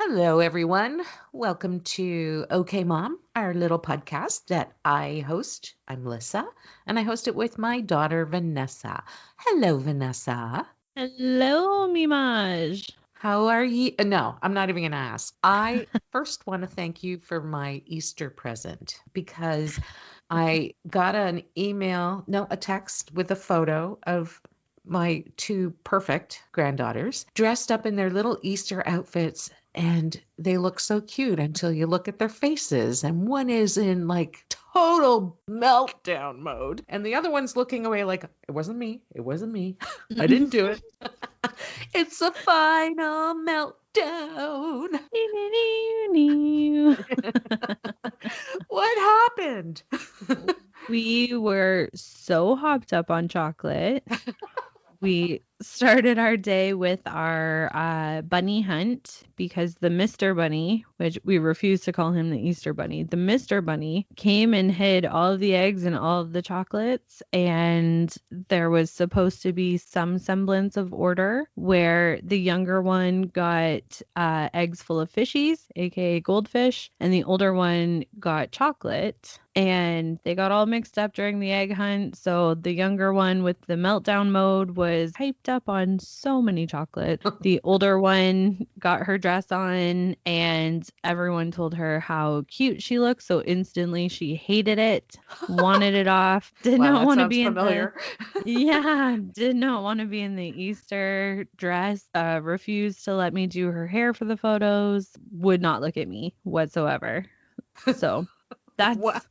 Hello, everyone. Welcome to OK Mom, our little podcast that I host. I'm Lissa, and I host it with my daughter, Vanessa. Hello, Vanessa. Hello, Mimaj. How are you? No, I'm not even going to ask. I first want to thank you for my Easter present because I got an email, no, a text with a photo of my two perfect granddaughters dressed up in their little Easter outfits. And they look so cute until you look at their faces. And one is in like total meltdown mode. And the other one's looking away like, it wasn't me. It wasn't me. I didn't do it. It's a final meltdown. What happened? We were so hopped up on chocolate. We started our day with our bunny hunt because the Mr. Bunny, which we refuse to call him the Easter Bunny, the Mr. Bunny came and hid all of the eggs and all of the chocolates. And there was supposed to be some semblance of order where the younger one got eggs full of fishies, aka goldfish, and the older one got chocolate. And they got all mixed up during the egg hunt. So the younger one with the meltdown mode was hyped up on so many chocolate. The older one got her dress on and everyone told her how cute she looked. So instantly she hated it, wanted it off, did Wow, not that want to sounds be familiar. did not want to be in the Easter dress, refused to let me do her hair for the photos, would not look at me whatsoever. So that's Wow.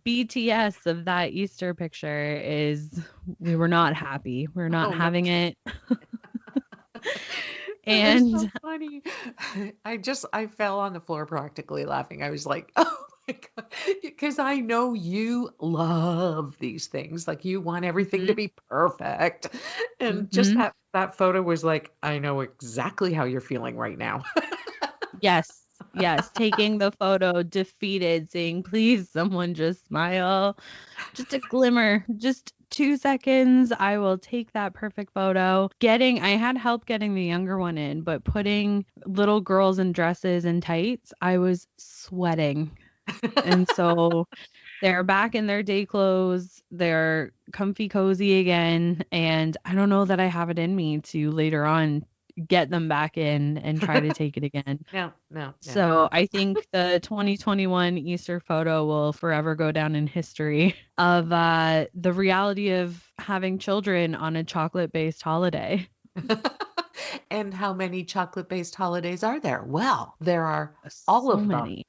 BTS of that Easter picture is we were not happy. We're not Oh, no. having it. That is so And funny. I fell on the floor practically laughing. I was like, oh my God. Because I know you love these things. Like you want everything to be perfect. And just mhm. that photo was like, I know exactly how you're feeling right now. Yes, yes, taking the photo, defeated, saying, please, someone just smile. Just a glimmer, just 2 seconds. I will take that perfect photo. I had help getting the younger one in, but putting little girls in dresses and tights, I was sweating. And so they're back in their day clothes. They're comfy cozy again. And I don't know that I have it in me to later on get them back in and try to take it again. No, no, no. So I think the 2021 Easter photo will forever go down in history of the reality of having children on a chocolate-based holiday. And how many chocolate-based holidays are there? Well, there are all So of them. many.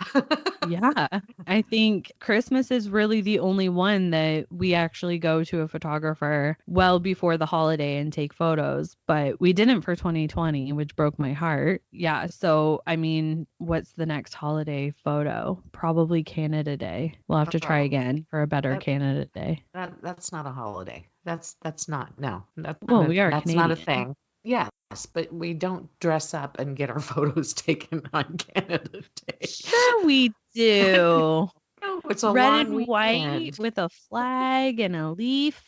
Yeah, I think Christmas is really the only one that we actually go to a photographer well before the holiday and take photos, but we didn't for 2020, which broke my heart. Yeah, so I mean, what's the next holiday photo? Probably Canada Day. We'll have to try Oh, again for a better that Canada Day. that's not a holiday. That's not no. Well, we are That's not a Canadian. thing. Yes, but we don't dress up and get our photos taken on Canada Day. Sure we do. No, it's a Red long and white weekend. with a flag and a leaf.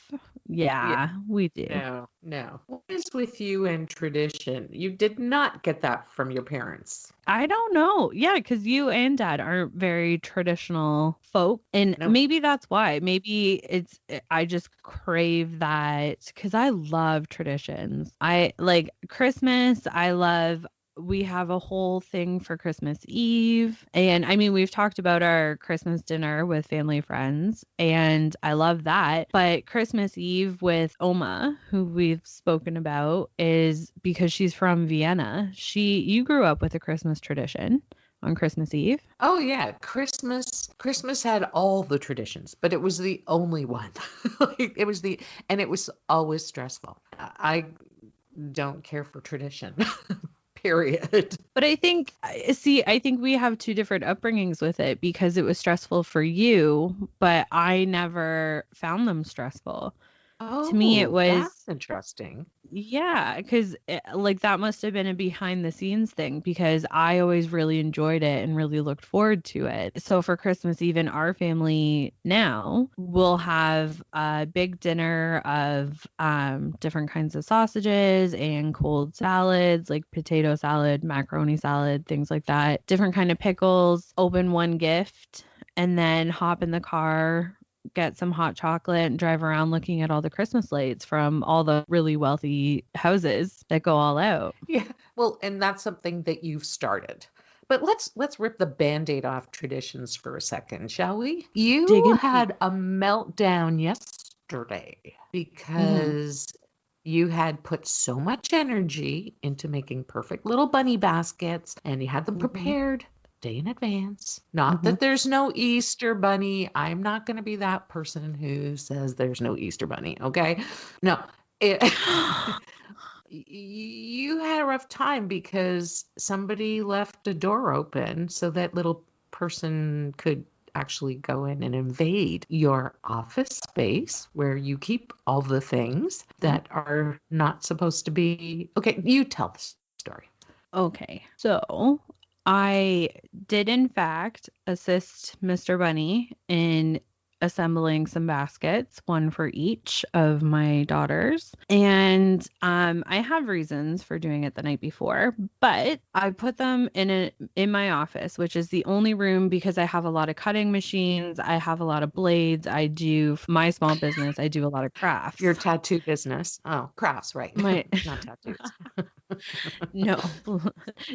Yeah, Yeah, we do. no, no. What is with you and tradition? You did not get that from your parents. I don't know. Yeah, because you and dad aren't very traditional folk. And No. maybe that's why. Maybe I just crave that because I love traditions. I like Christmas. We have a whole thing for Christmas Eve. And I mean, we've talked about our Christmas dinner with family friends, and I love that. But Christmas Eve with Oma, who we've spoken about, is because she's from Vienna. You grew up with a Christmas tradition on Christmas Eve. Oh yeah, Christmas had all the traditions, but it was the only one. Like, and it was always stressful. I don't care for tradition. Period. But I think we have two different upbringings with it because it was stressful for you, but I never found them stressful. To me, it Oh, was that's interesting. Yeah, because like that must have been a behind the scenes thing because I always really enjoyed it and really looked forward to it. So for Christmas, even our family now will have a big dinner of different kinds of sausages and cold salads, like potato salad, macaroni salad, things like that. Different kind of pickles, open one gift, and then hop in the car, get some hot chocolate and drive around looking at all the Christmas lights from all the really wealthy houses that go all out. Yeah. Well, and that's something that you've started. But let's rip the Band-Aid off traditions for a second, shall we? You Digging deep. had a meltdown yesterday Mhm. because you had put so much energy into making perfect little bunny baskets and you had them Mhm. prepared a day in advance. Not Mhm. that there's no Easter bunny. I'm not going to be that person who says there's no Easter bunny, okay? No. It, you had a rough time because somebody left a door open so that little person could actually go in and invade your office space where you keep all the things that are not supposed to be. Okay, you tell the story. Okay. So I did, in fact, assist Mr. Bunny in assembling some baskets, one for each of my daughters. And I have reasons for doing it the night before, but I put them in my office, which is the only room because I have a lot of cutting machines, I have a lot of blades, I do my small business, I do a lot of Your crafts. tattoo business. Oh, crafts, right. My Not tattoos. No,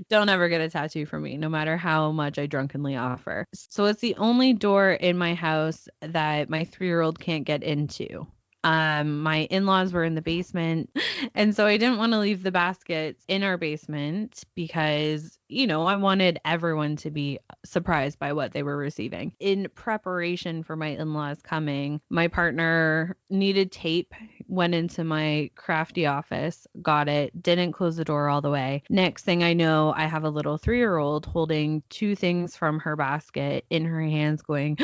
don't ever get a tattoo from me, no matter how much I drunkenly offer. So it's the only door in my house that my 3-year-old can't get into. My in-laws were in the basement, and so I didn't want to leave the baskets in our basement because, I wanted everyone to be surprised by what they were receiving. In preparation for my in-laws coming, my partner needed tape, went into my crafty office, got it, didn't close the door all the way. Next thing I know, I have a little 3-year-old holding two things from her basket in her hands going,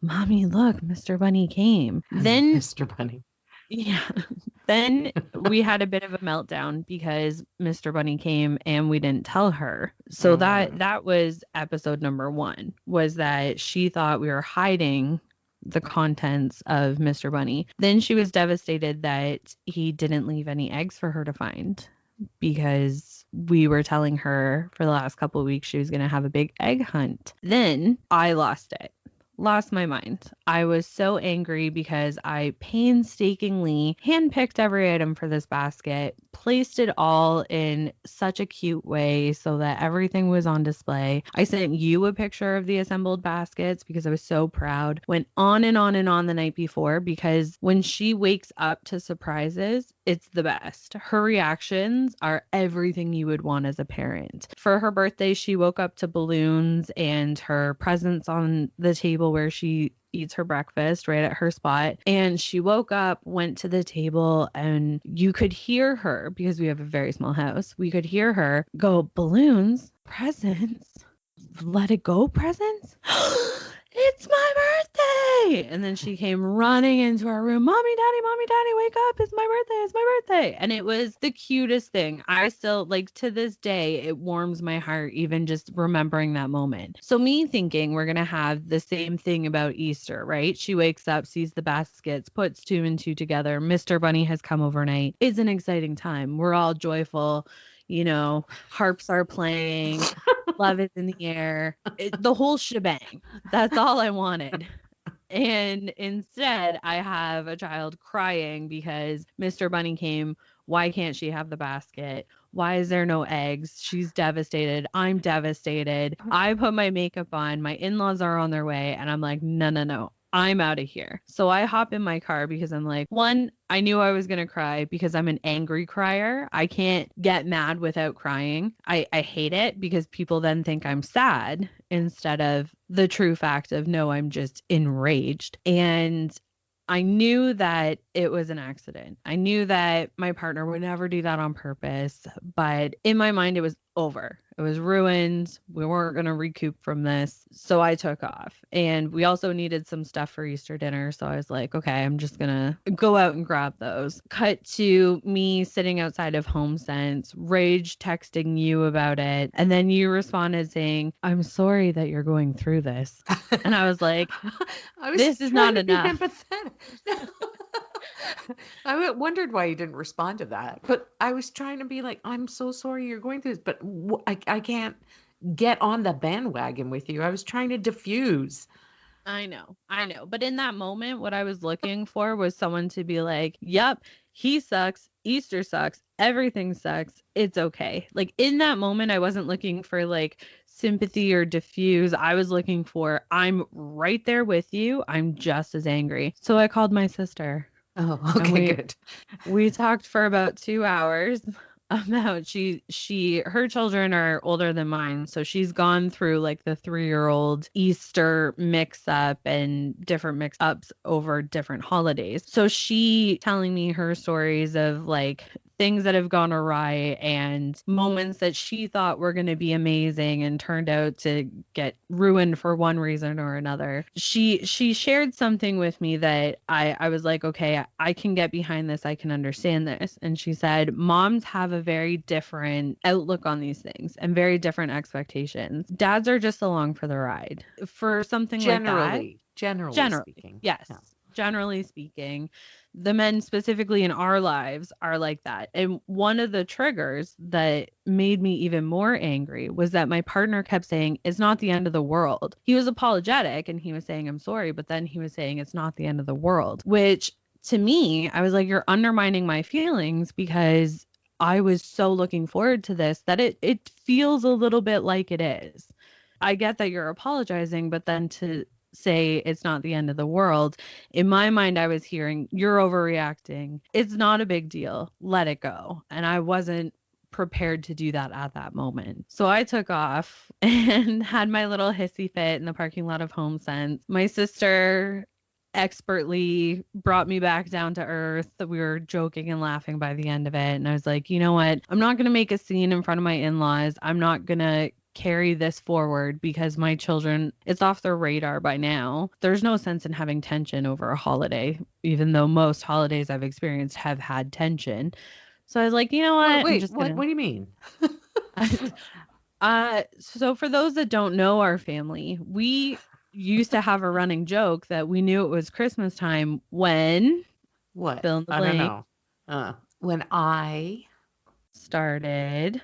"Mommy, look, Mr. Bunny came." Then, Mr. Bunny. yeah, then we had a bit of a meltdown because Mr. Bunny came and we didn't tell her. So that Mm. that was episode number 1, was that she thought we were hiding the contents of Mr. Bunny. Then she was devastated that he didn't leave any eggs for her to find because we were telling her for the last couple of weeks she was going to have a big egg hunt. Then I lost it. Lost my mind. I was so angry because I painstakingly handpicked every item for this basket, placed it all in such a cute way so that everything was on display. I sent you a picture of the assembled baskets because I was so proud. Went on and on and on the night before because when she wakes up to surprises, it's the best. Her reactions are everything you would want as a parent. For her birthday, she woke up to balloons and her presents on the table where she eats her breakfast right at her spot. And she woke up, went to the table, and you could hear her, because we have a very small house, we could hear her go, "Balloons? Presents? Let it go presents?" "It's my birthday!" And then she came running into our room. Mommy, Daddy, wake up. It's my birthday. It's my birthday. And it was the cutest thing. I still, like, to this day, it warms my heart even just remembering that moment. So me thinking we're going to have the same thing about Easter, right? She wakes up, sees the baskets, puts 2 and 2 together. Mr. Bunny has come overnight. It's an exciting time. We're all joyful. Harps are playing, love is in the air, the whole shebang. That's all I wanted. And instead, I have a child crying because Mr. Bunny came. Why can't she have the basket? Why is there no eggs? She's devastated. I'm devastated. I put my makeup on. My in laws are on their way. And I'm like, no, no, no. I'm out of here. So I hop in my car because I'm like, one, I knew I was going to cry because I'm an angry crier. I can't get mad without crying. I hate it because people then think I'm sad instead of the true fact of, no, I'm just enraged. And I knew that it was an accident. I knew that my partner would never do that on purpose, but in my mind, it was over. It was ruined. We weren't going to recoup from this. So I took off. And we also needed some stuff for Easter dinner. So I was like, okay, I'm just going to go out and grab those. Cut to me sitting outside of HomeSense, Rage texting you about it. And then you responded saying, I'm sorry that you're going through this. And I was like, this is not enough. Empathetic. I wondered why you didn't respond to that, but I was trying to be like, I'm so sorry you're going through this, but I can't get on the bandwagon with you. I was trying to diffuse. I know. But in that moment, what I was looking for was someone to be like, yep, he sucks. Easter sucks. Everything sucks. It's okay. Like in that moment, I wasn't looking for like sympathy or diffuse. I was looking for, I'm right there with you. I'm just as angry. So I called my sister. Oh, okay, good. We talked for about 2 hours about her children are older than mine, so she's gone through like the 3-year-old Easter mix up and different mix ups over different holidays. So she telling me her stories of like things that have gone awry and moments that she thought were going to be amazing and turned out to get ruined for one reason or another. She shared something with me that I was like, okay, I can get behind this. I can understand this. And she said, moms have a very different outlook on these things and very different expectations. Dads are just along for the ride. For something like that. Generally speaking. Yes. Yeah. Generally speaking, the men specifically in our lives are like that. And one of the triggers that made me even more angry was that my partner kept saying, it's not the end of the world. He was apologetic and he was saying, I'm sorry, but then he was saying, it's not the end of the world, which to me, I was like, you're undermining my feelings because I was so looking forward to this that it feels a little bit like it is. I get that you're apologizing, but then to say it's not the end of the world, in my mind I was hearing you're overreacting, it's not a big deal, let it go. And I wasn't prepared to do that at that moment. So I took off and had my little hissy fit in the parking lot of HomeSense. My sister expertly brought me back down to earth. We were joking and laughing by the end of it, and I was like, you know what, I'm not going to make a scene in front of my in-laws. I'm not going to carry this forward because my children, it's off their radar by now. There's no sense in having tension over a holiday, even though most holidays I've experienced have had tension. So I was like, you know what? Wait, what do you mean? So for those that don't know our family, we used to have a running joke that we knew it was Christmas time when what? Fill in the I blank. don't know. When I started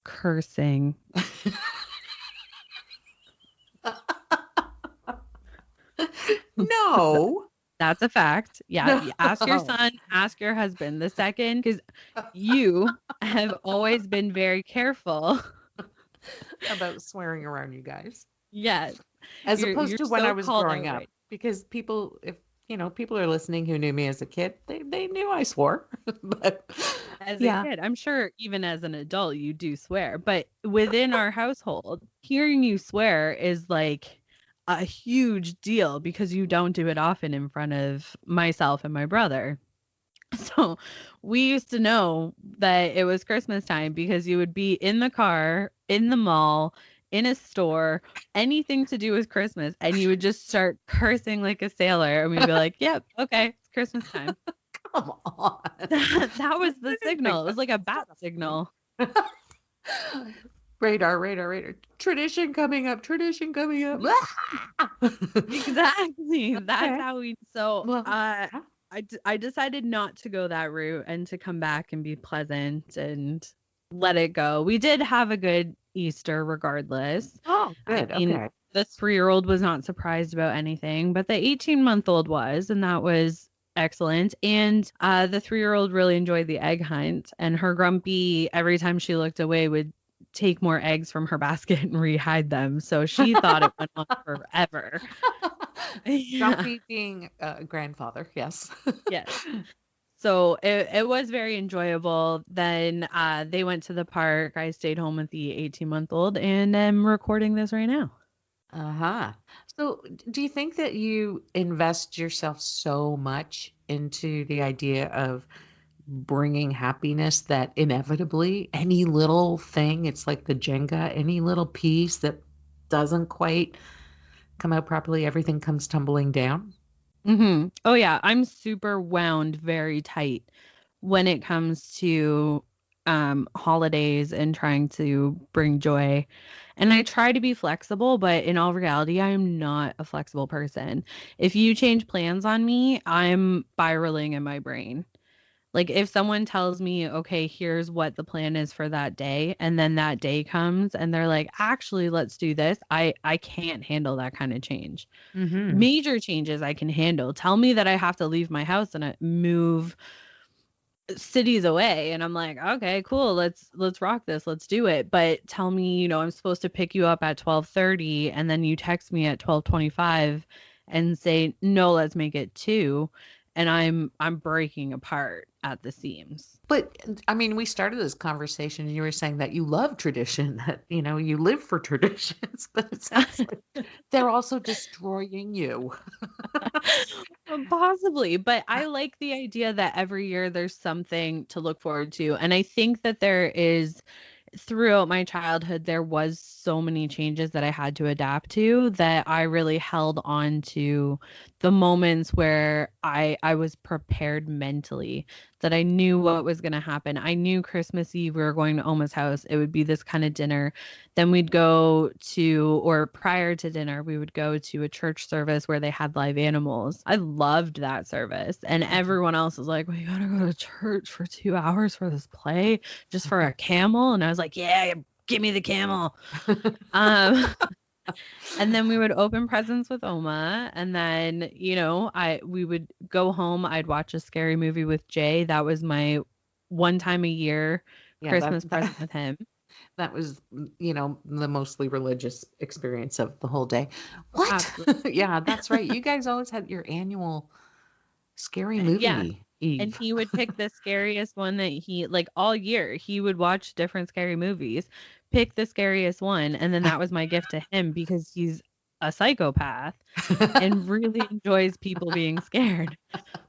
cursing. No. That's a fact. Yeah. No. Ask your son, ask your husband. The second, because you have always been very careful about swearing around you guys. Yes. As opposed to when I was growing up. Right. Because people, if people are listening who knew me as a kid, they knew I swore. But as a kid, I'm sure even as an adult you do swear. But within our household, hearing you swear is like a huge deal because you don't do it often in front of myself and my brother. So we used to know that it was Christmas time because you would be in the car, in the mall, in a store, anything to do with Christmas, and you would just start cursing like a sailor, and we'd be like, yep, okay, it's Christmas time. Come on. That was the signal. It was like a bat signal. Radar. Tradition coming up. Exactly. That's how we. So I decided not to go that route and to come back and be pleasant and let it go. We did have a good Easter regardless. Oh, good. Okay. The 3-year-old was not surprised about anything, but the 18-month-old was, and that was excellent. And the 3-year-old really enjoyed the egg hunt, and her grumpy, every time she looked away, would take more eggs from her basket and rehide them. So she thought it went on forever. Grumpy being a grandfather, yes. Yes. So it was very enjoyable. Then they went to the park. I stayed home with the 18-month-old and am recording this right now. Uh-huh. So do you think that you invest yourself so much into the idea of bringing happiness that inevitably any little thing, it's like the Jenga, any little piece that doesn't quite come out properly, everything comes tumbling down. Oh yeah, I'm super wound very tight when it comes to holidays and trying to bring joy. And I try to be flexible, but in all reality, I am not a flexible person. If you change plans on me, I'm spiraling in my brain. Like if someone tells me, okay, here's what the plan is for that day, and then that day comes and they're like, actually, let's do this. I can't handle that kind of change. Mm-hmm. Major changes I can handle. Tell me that I have to leave my house and move cities away and I'm like, okay, cool, let's rock this, let's do it. But tell me, I'm supposed to pick you up at 12:30 and then you text me at 12:25 and say, "No, let's make it 2." And I'm breaking apart at the seams. But I mean, we started this conversation and you were saying that you love tradition, that, you live for traditions, but it sounds like they're also destroying you. Possibly, but I like the idea that every year there's something to look forward to. And I think that there is throughout my childhood, there was so many changes that I had to adapt to that I really held on to the moments where I was prepared mentally, that I knew what was going to happen. I knew Christmas Eve we were going to Oma's house. It would be this kind of dinner. Then we'd go to, or prior to dinner, we would go to a church service where they had live animals. I loved that service. And everyone else was like, well, you got to go to church for 2 hours for this play just for a camel. And I was like, yeah, give me the camel. Um, and then we would open presents with Oma. And then, we would go home. I'd watch a scary movie with Jay. That was my one time a year Yeah, Christmas present with him. that was, the mostly religious experience of the whole day. What? Absolutely. Yeah, that's right. You guys always had your annual scary Yeah. movie And eve. he would pick the scariest one that he like all year. He would watch different scary movies, pick the scariest one, and then that was my gift to him because he's a psychopath and really enjoys people being scared.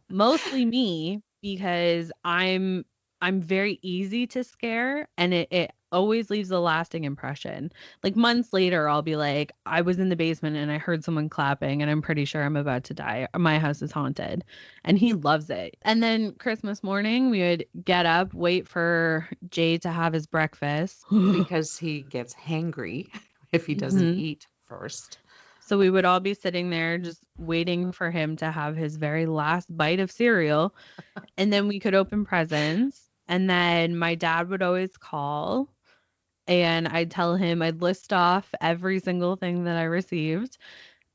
Mostly me because I'm very easy to scare and it always leaves a lasting impression. Like months later I'll be like, I was in the basement and I heard someone clapping and I'm pretty sure I'm about to die. My house is haunted. And he loves it. And then Christmas morning we would get up, wait for Jay to have his breakfast. Because he gets hangry if he doesn't Mhm. eat first. So we would all be sitting there just waiting for him to have his very last bite of cereal. And then we could open presents. And then my dad would always call and I'd tell him, I'd list off every single thing that I received.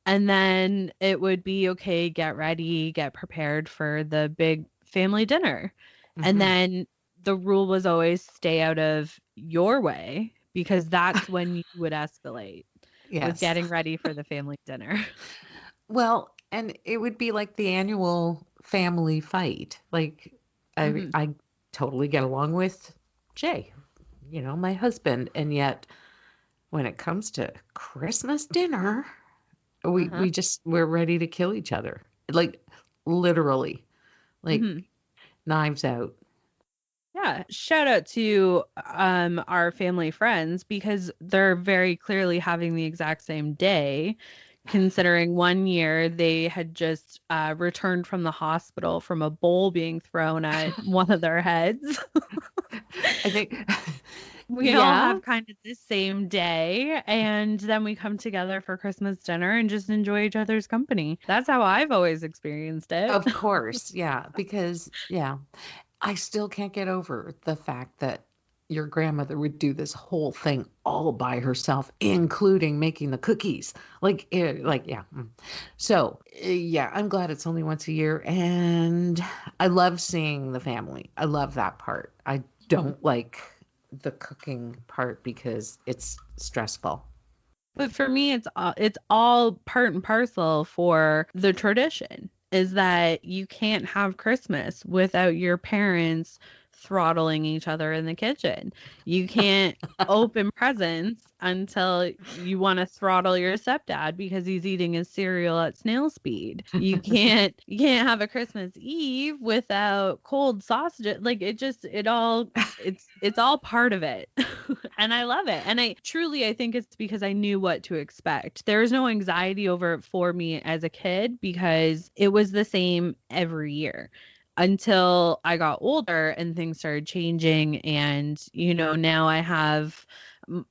And then it would be okay, get ready, get prepared for the big family dinner. And Hmm. then the rule was always stay out of your way because that's when you would escalate, was Yes. getting ready for the family dinner. Well, and it would be like the annual family fight. Like I Mhm. I totally get along with Jay, my husband, and yet when it comes to Christmas dinner, we Uh-huh. we just we're ready to kill each other. Like literally. Like Mhm. knives out. Yeah, shout out to our family friends because they're very clearly having the exact same day, considering one year they had just returned from the hospital from a bowl being thrown at one of their heads. I think We all yeah, have kind of the same day, and then we come together for Christmas dinner and just enjoy each other's company. That's how I've always experienced it. of course. Yeah, because yeah, I still can't get over the fact that your grandmother would do this whole thing all by herself, including making the cookies. Yeah. So, yeah, I'm glad it's only once a year, and I love seeing the family. I love that part. I don't like the cooking part because it's stressful. But for me, it's all part and parcel for the tradition is that you can't have Christmas without your parents throttling each other in the kitchen. You can't open presents until you want to throttle your stepdad because he's eating his cereal at snail speed. You can't have a Christmas Eve without cold sausages. Like it's all part of it. And I love it. And I think it's because I knew what to expect. There was no anxiety over it for me as a kid because it was the same every year until I got older and things started changing. And, now I have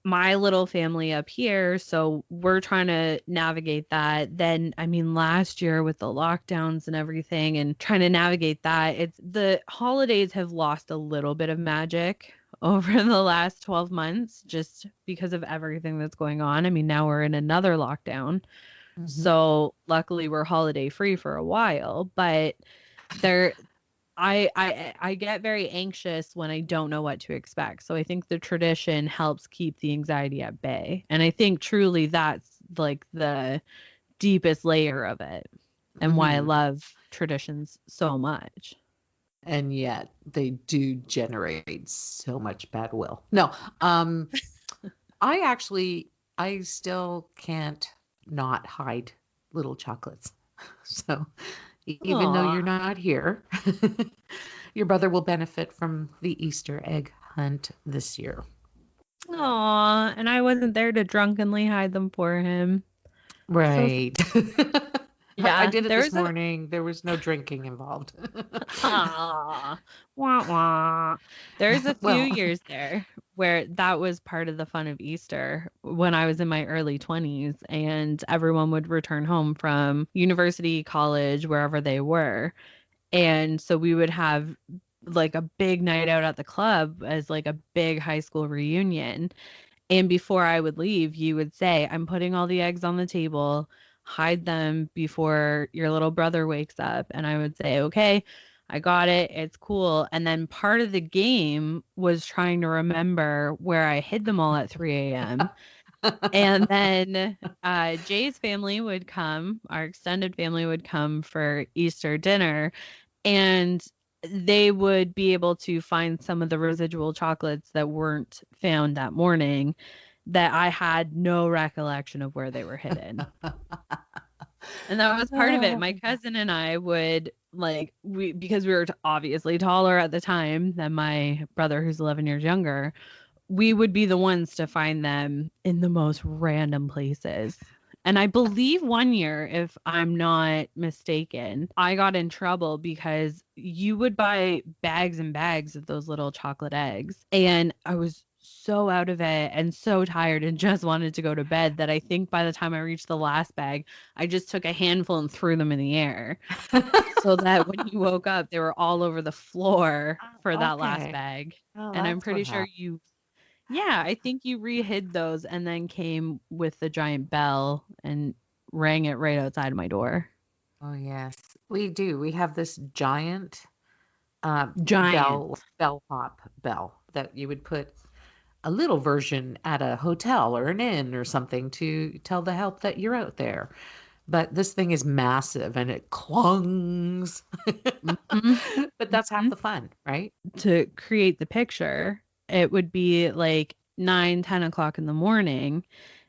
my little family up here. So we're trying to navigate that. Then, I mean, last year with the lockdowns and everything and trying to navigate that, the holidays have lost a little bit of magic over the last 12 months just because of everything that's going on. I mean, now we're in another lockdown. Mhm. So luckily we're holiday free for a while, but there I get very anxious when I don't know what to expect. So I think the tradition helps keep the anxiety at bay. And I think truly that's like the deepest layer of it and why I Mhm. love traditions so much. And yet they do generate so much bad will. No, I still can't not hide little chocolates. So even though you're Aw. not here, your brother will benefit from the Easter egg hunt this year. Aw. And I wasn't there to drunkenly hide them for him. So Right. I yeah, did it this there's a morning. There was no drinking involved. ah, wah, wah. There's a few Well, years there where that was part of the fun of Easter when I was in my early 20s and everyone would return home from university, college, wherever they were. And so we would have like a big night out at the club as like a big high school reunion. And before I would leave, you would say, I'm putting all the eggs on the table, hide them before your little brother wakes up. And I would say, okay, I got it. It's cool. And then part of the game was trying to remember where I hid them all at 3 a.m. And then Jay's family would come, our extended family would come for Easter dinner, and they would be able to find some of the residual chocolates that weren't found that morning that I had no recollection of where they were hidden. And that was part of it. My cousin and I would because we were obviously taller at the time than my brother who's 11 years younger, we would be the ones to find them in the most random places. And I believe one year, if I'm not mistaken, I got in trouble because you would buy bags and bags of those little chocolate eggs. And I was so out of it and so tired and just wanted to go to bed that I think by the time I reached the last bag, I just took a handful and threw them in the air so that when you woke up, they were all over the floor for that last okay. bag. Well, And I'm that's what pretty sure happened. yeah, I think you re-hid those and then came with the giant bell and rang it right outside my door. Oh, yes, we do. We have this giant Giant. bellhop bell that you would put a little version at a hotel or an inn or something to tell the help that you're out there. But this thing is massive and it clungs. Hmm. But that's half Hmm. the fun, right? To create the picture, it would be like 9, 10 o'clock in the morning.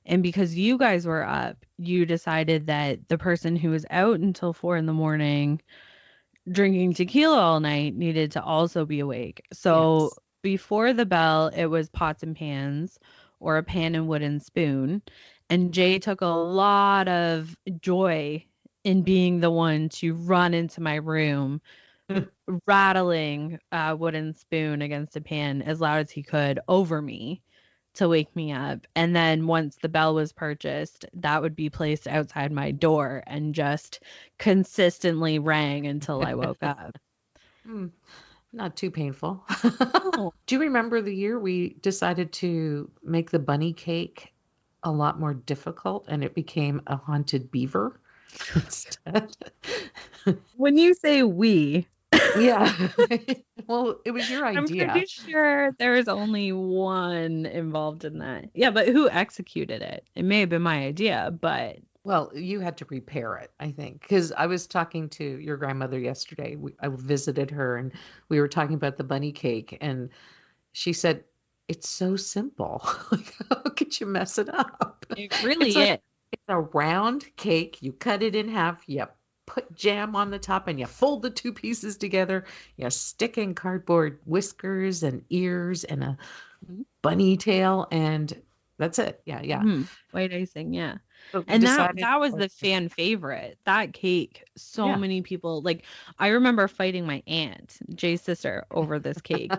And because you guys were up, you decided that the person who was out until 4 in the morning drinking tequila all night needed to also be awake. So Yes. before the bell, it was pots and pans or a pan and wooden spoon. And Jay took a lot of joy in being the one to run into my room, rattling a wooden spoon against a pan as loud as he could over me to wake me up. And then once the bell was purchased, that would be placed outside my door and just consistently rang until I woke up. Hmm, not too painful. Oh, Do you remember the year we decided to make the bunny cake a lot more difficult and it became a haunted beaver instead? when you say we, Yeah. Well, it was your I'm idea. pretty sure there was only one involved in that. Yeah, but who executed it? It may have been my idea, but Well, you had to repair it, I think, because I was talking to your grandmother yesterday. I visited her and we were talking about the bunny cake, and she said, "It's so simple. Like, how could you mess it up?" It It's really a is. it's a round cake. You cut it in half. You put jam on the top, and you fold the two pieces together. You stick in cardboard whiskers and ears and a bunny tail, and that's it. Yeah, yeah. Mhm. White icing, yeah. But we And that decided, that was like, the fan favorite. That cake, so yeah. many people like I remember fighting my aunt, Jay's sister, over this cake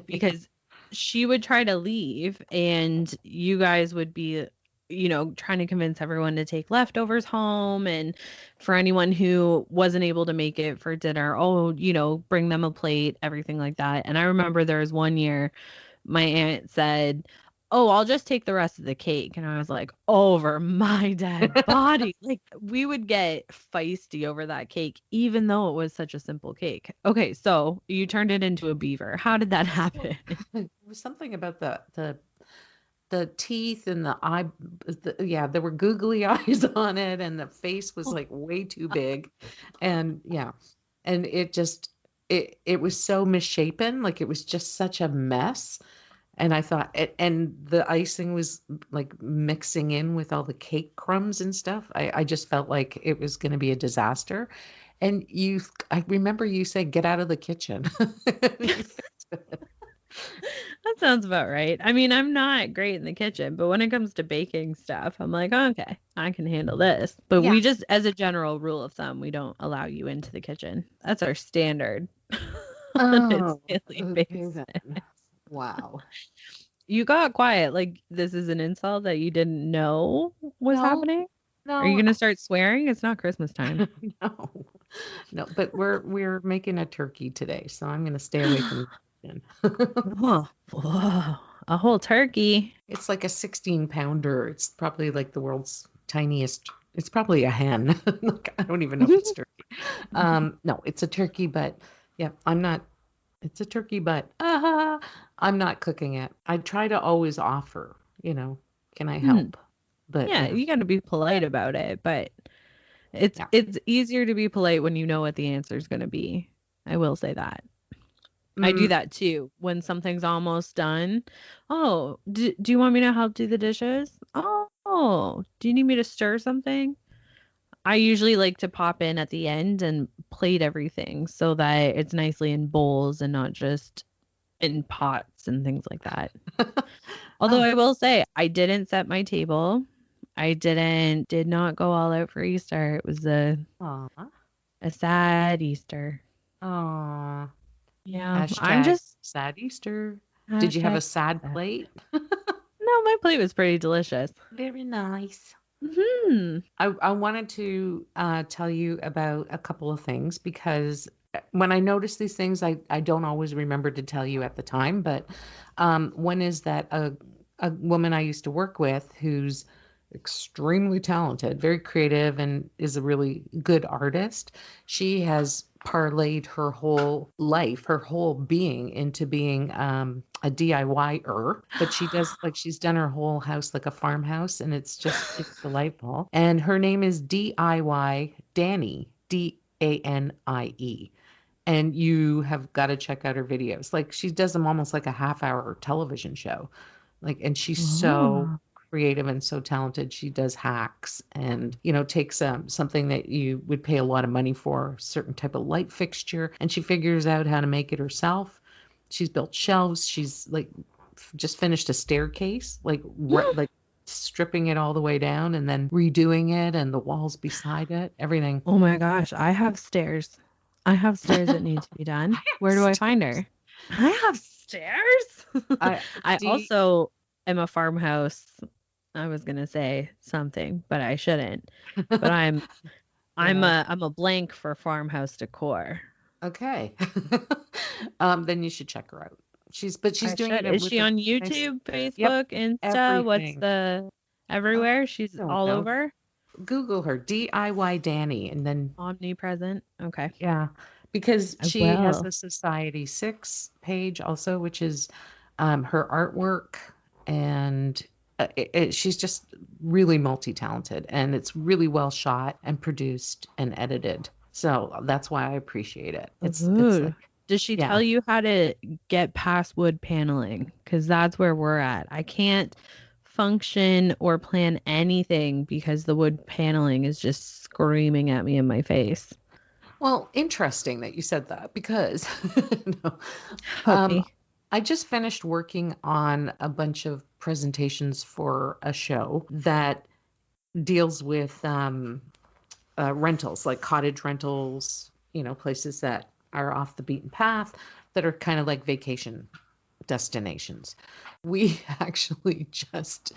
because she would try to leave and you guys would be trying to convince everyone to take leftovers home and for anyone who wasn't able to make it for dinner, oh, bring them a plate, everything like that. And I remember there was one year my aunt said, "Oh, I'll just take the rest of the cake." And I was like, "Over my dead body." Like we would get feisty over that cake, even though it was such a simple cake. Okay, so you turned it into a beaver. How did that Well, happen? it was something about the teeth and the eye. Yeah, there were googly eyes on it, and the face was like way too big, and yeah, and it was so misshapen, like it was just such a mess. And I thought, and the icing was like mixing in with all the cake crumbs and stuff. I just felt like it was going to be a disaster. And I remember you saying, "Get out of the kitchen." That sounds about right. I mean, I'm not great in the kitchen, but when it comes to baking stuff, I'm like, "Oh, okay, I can handle this." But Yeah. we just, as a general rule of thumb, we don't allow you into the kitchen. That's our standard on a Oh, daily okay basis. then. Wow. You got quiet. Like this is an insult that you didn't know was No, happening? Are you no, gonna start swearing? It's not Christmas time. no, no. But we're making a turkey today, so I'm going to stay away from the kitchen. Oh, whoa. A whole turkey. It's like a 16 pounder. It's probably like the world's tiniest. It's probably a hen. Like, I don't even know if it's turkey. No, it's a turkey, but yeah, I'm not. It's a turkey, but I'm not cooking it. I try to always offer, can I Hmm. help? But Yeah, yeah, you gotta be polite about it, but it's yeah. it's easier to be polite when you know what the answer is gonna be. I will say that. I do Mm, that too when something's almost done. Oh, do you want me to help do the dishes? Oh, do you need me to stir something? I usually like to pop in at the end and plate everything so that it's nicely in bowls and not just in pots and things like that. Although oh, I will say I didn't set my table. I did not go all out for Easter. It was aw, a sad Easter. aw. Yeah, I'm Hashtag just sad Easter. Did you have hashtag a sad sad. plate? No, my plate was pretty delicious. Very nice. Hmm. I wanted to tell you about a couple of things because when I notice these things, I don't always remember to tell you at the time. But one is that a woman I used to work with who's extremely talented, very creative, and is a really good artist. She has parlayed her whole life, her whole being into being a DIY-er, but she does like she's done her whole house like a farmhouse, and it's delightful. And her name is DIY Danie, Danie. And you have got to check out her videos. Like she does them almost like a half hour television show. Like, and she's so Oh. creative and so talented. She does hacks and, takes something that you would pay a lot of money for, a certain type of light fixture, and she figures out how to make it herself. She's built shelves. She's like just finished a staircase, like stripping it all the way down and then redoing it and the walls beside it, everything. Oh my gosh, I have stairs. I have stairs that need to be I done. have Where do I find stairs. her? I have stairs. I I do. also am a farmhouse. I was gonna say something, but I shouldn't. But I'm Yeah. a blank for farmhouse decor. Okay. Then you should check her out. She's I doing should. it Is with she a on nice. YouTube, Yep, Facebook, Insta? What's everything. the I everywhere? She's don't all know. over. Google her, DIY Danny, and then Omnipresent. Okay. yeah, because I she has will. the Society 6 page also, which is her artwork, and she's just really multi-talented, and it's really well shot and produced and edited. So that's why I appreciate it. It's Ooh. like, Does she yeah. tell you how to get past wood paneling? Because that's where we're at. I can't function or plan anything because the wood paneling is just screaming at me in my face. Well, interesting that you said that because no, Help um, me. I just finished working on a bunch of presentations for a show that deals with rentals, like cottage rentals, places that are off the beaten path that are kind of like vacation destinations. We actually just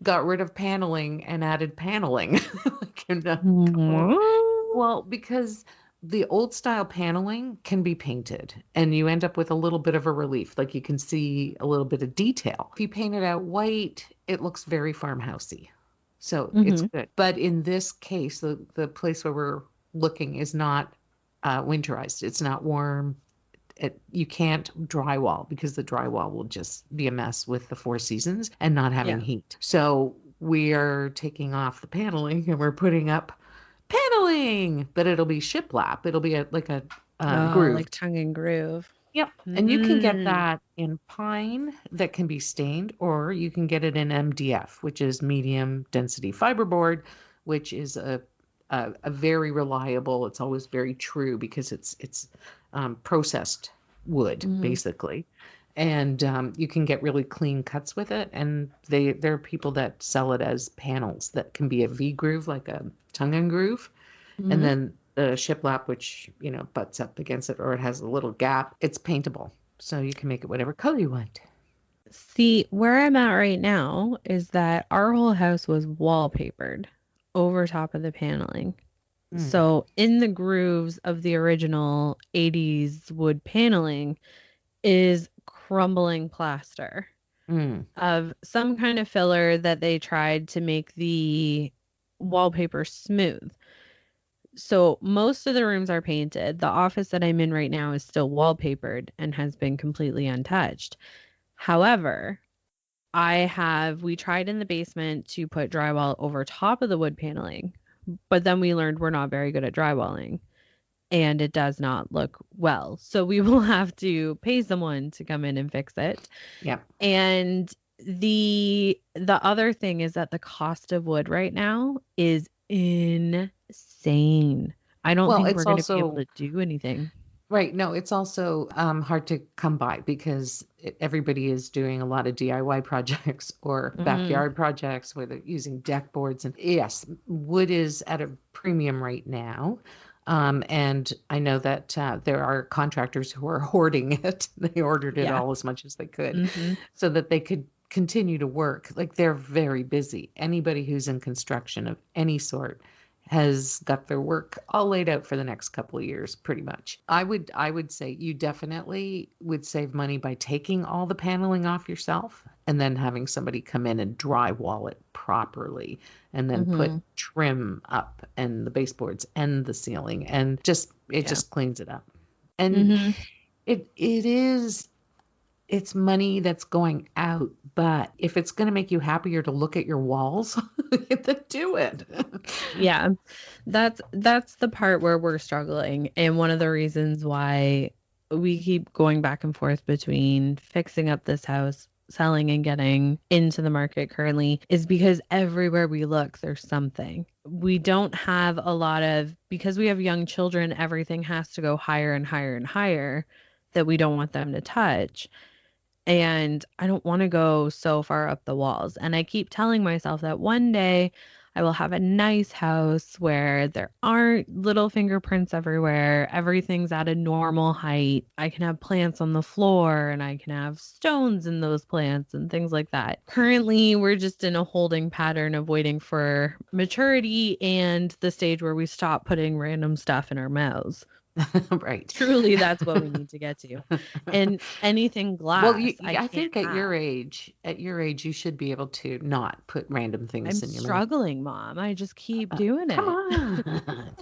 got rid of paneling and added paneling like in a couple. What? Well, because the old style paneling can be painted and you end up with a little bit of a relief. Like you can see a little bit of detail. If you paint it out white, it looks very farmhousey. So it's Mm-hmm. good. But in this case, the place where we're looking is not winterized. It's not warm. You can't drywall because the drywall will just be a mess with the four seasons and not having Yeah. heat. So we are taking off the paneling and we're putting up paneling, but it'll be shiplap. It'll be like a Oh, groove. like tongue and groove. Yep. And you can get Mm. that in pine that can be stained, or you can get it in MDF, which is medium density fiberboard, which is a very reliable. It's always very true because it's processed wood Mm-hmm. basically, and you can get really clean cuts with it. And there are people that sell it as panels that can be a V groove, like a tongue and groove, and Mm-hmm. then the shiplap, which butts up against it, or it has a little gap. It's paintable, so you can make it whatever color you want. See, where I'm at right now is that our whole house was wallpapered over top of the paneling. Mm, So, in the grooves of the original 80s wood paneling is crumbling plaster mm, of some kind of filler that they tried to make the wallpaper smooth. So, most of the rooms are painted. The office that I'm in right now is still wallpapered and has been completely untouched. However, we tried in the basement to put drywall over top of the wood paneling, but then we learned we're not very good at drywalling and it does not look well. So we will have to pay someone to come in and fix it. yep. And the other thing is that the cost of wood right now is insane. I don't Well, think we're it's going to be able also to do anything. right. No, it's also hard to come by because everybody is doing a lot of DIY projects or Mhm. backyard projects where they're using deck boards. And yes, wood is at a premium right now. And I know that there are contractors who are hoarding it. They ordered it Yeah. all as much as they could Mhm. so that they could continue to work. Like they're very busy. Anybody who's in construction of any sort has got their work all laid out for the next couple of years, pretty much. I would say you definitely would save money by taking all the paneling off yourself and then having somebody come in and drywall it properly and then put Mhm. trim up and the baseboards and the ceiling and it Yeah. just cleans it up. And Mhm. it's money that's going out, but if it's going to make you happier to look at your walls, then do it. Yeah. That's the part where we're struggling and one of the reasons why we keep going back and forth between fixing up this house, selling and getting into the market currently is because everywhere we look there's something. We don't have a lot of because we have young children, everything has to go higher and higher and higher that we don't want them to touch. And I don't want to go so far up the walls. And I keep telling myself that one day I will have a nice house where there aren't little fingerprints everywhere. Everything's at a normal height. I can have plants on the floor and I can have stones in those plants and things like that. Currently, we're just in a holding pattern of waiting for maturity and the stage where we stop putting random stuff in our mouths. Right. Truly, that's what we need to get to. And anything Well, glass, I I can't think have. at your age, you should be able to not put random I'm things in your mouth. struggling, Mom. I just keep doing Come it. on.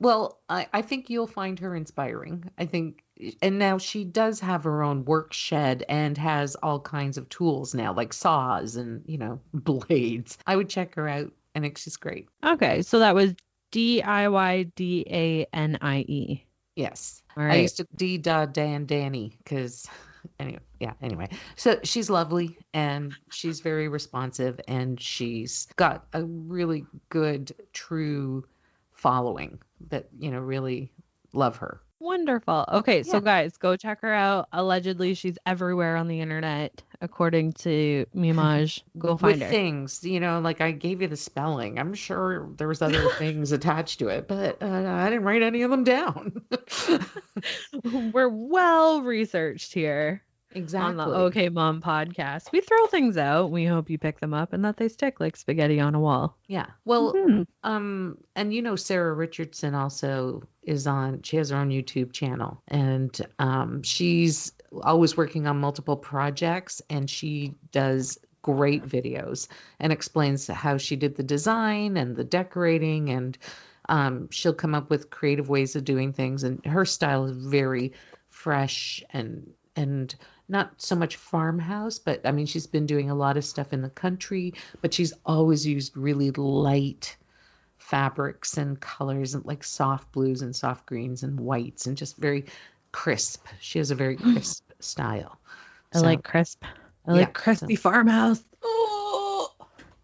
Well, I think you'll find her inspiring. I think, and now she does have her own work shed and has all kinds of tools now, like saws and, blades. I would check her out. I think she's great. Okay, so that was Diydanie. Yes. All I right. used to Danie because anyway, yeah, anyway. So she's lovely and she's very responsive and she's got a really good, true following that, really love her. Wonderful. Okay, so Yeah. guys, go check her out. Allegedly, she's everywhere on the internet, according to Mimaj. Go With find her. things, like I gave you the spelling. I'm sure there was other things attached to it, but I didn't write any of them down. We're well researched here on the Exactly. OK Mom podcast. We throw things out. We hope you pick them up and that they stick like spaghetti on a wall. Yeah. Well, Hmm. and Sarah Richardson also she has her own YouTube channel and she's always working on multiple projects and she does great videos and explains how she did the design and the decorating and she'll come up with creative ways of doing things and her style is very fresh and not so much farmhouse, but I mean she's been doing a lot of stuff in the country, but she's always used really light fabrics and colors and like soft blues and soft greens and whites and just very crisp. She has a very crisp style. I So, like crisp. I yeah. like crispy farmhouse. Oh,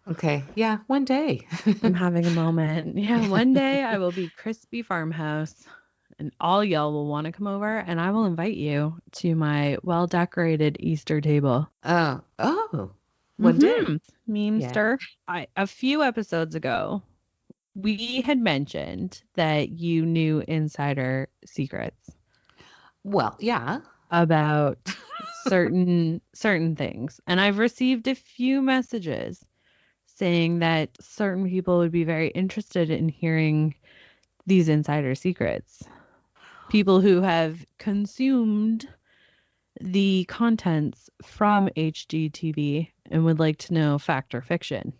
Okay. Yeah, one day. I'm having a moment. Yeah, one day I will be crispy farmhouse and all y'all will want to come over and I will invite you to my well-decorated Easter table. Oh, one day. Mm-hmm. Yeah. Memester. A few episodes ago, we had mentioned that you knew insider secrets Well, yeah. about certain things. And I've received a few messages saying that certain people would be very interested in hearing these insider secrets. People who have consumed the contents from HGTV and would like to know fact or fiction.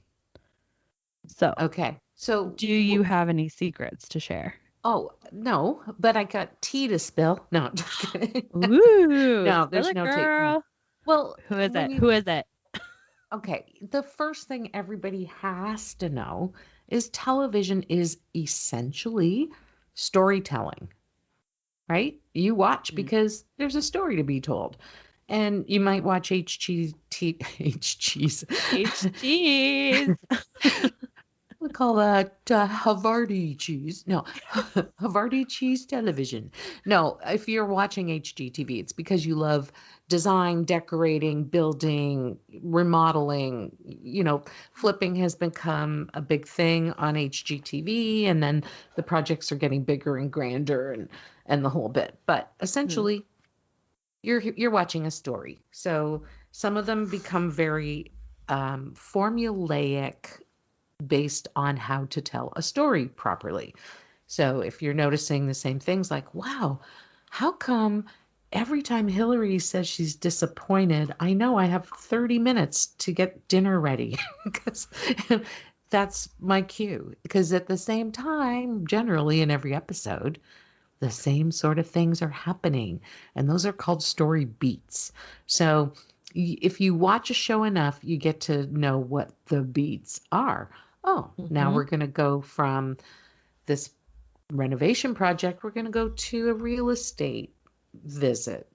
So, Okay. So, do you have any secrets to share? oh, no, but I got tea to spill. No, I'm just kidding. Ooh, No, spill there's it, no tea. No. girl. Well, Who is when it? you Who is it? Okay, the first thing everybody has to know is television is essentially storytelling, right? You watch Mm. because there's a story to be told. And you might watch HG's. HGs. We call that Havarti cheese. No, Havarti cheese television. No, if you're watching HGTV, it's because you love design, decorating, building, remodeling. Flipping has become a big thing on HGTV, and then the projects are getting bigger and grander and the whole bit. But Hmm. essentially, you're watching a story. So some of them become very formulaic based on how to tell a story properly. So if you're noticing the same things like, wow, how come every time Hillary says she's disappointed, I know I have 30 minutes to get dinner ready because that's my cue. Because at the same time, generally in every episode, the same sort of things are happening, and those are called story beats. So if you watch a show enough, you get to know what the beats are. Oh, now Mm-hmm. we're going to go from this renovation project, we're going to go to a real estate visit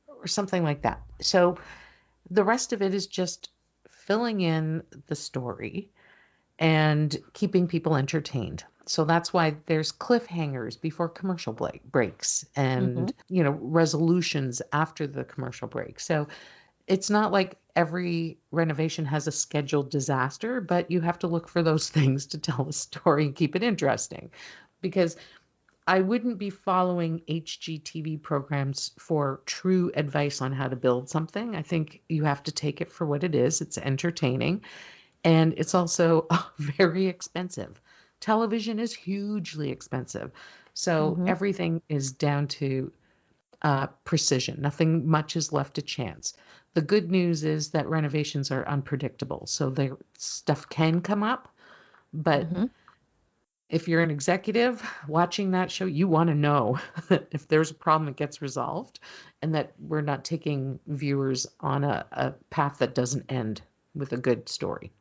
or something like that. So the rest of it is just filling in the story and keeping people entertained. So that's why there's cliffhangers before commercial breaks Mm-hmm. and, resolutions after the commercial break. So it's not like every renovation has a scheduled disaster, but you have to look for those things to tell the story and keep it interesting. Because I wouldn't be following HGTV programs for true advice on how to build something. I think you have to take it for what it is. It's entertaining and it's also very expensive. Television is hugely expensive. So Mm-hmm. everything is down to precision. Nothing much is left to chance. The good news is that renovations are unpredictable. So their stuff can come up, but Mm-hmm. If you're an executive watching that show, you want to know that if there's a problem, it gets resolved and that we're not taking viewers on a path that doesn't end with a good story.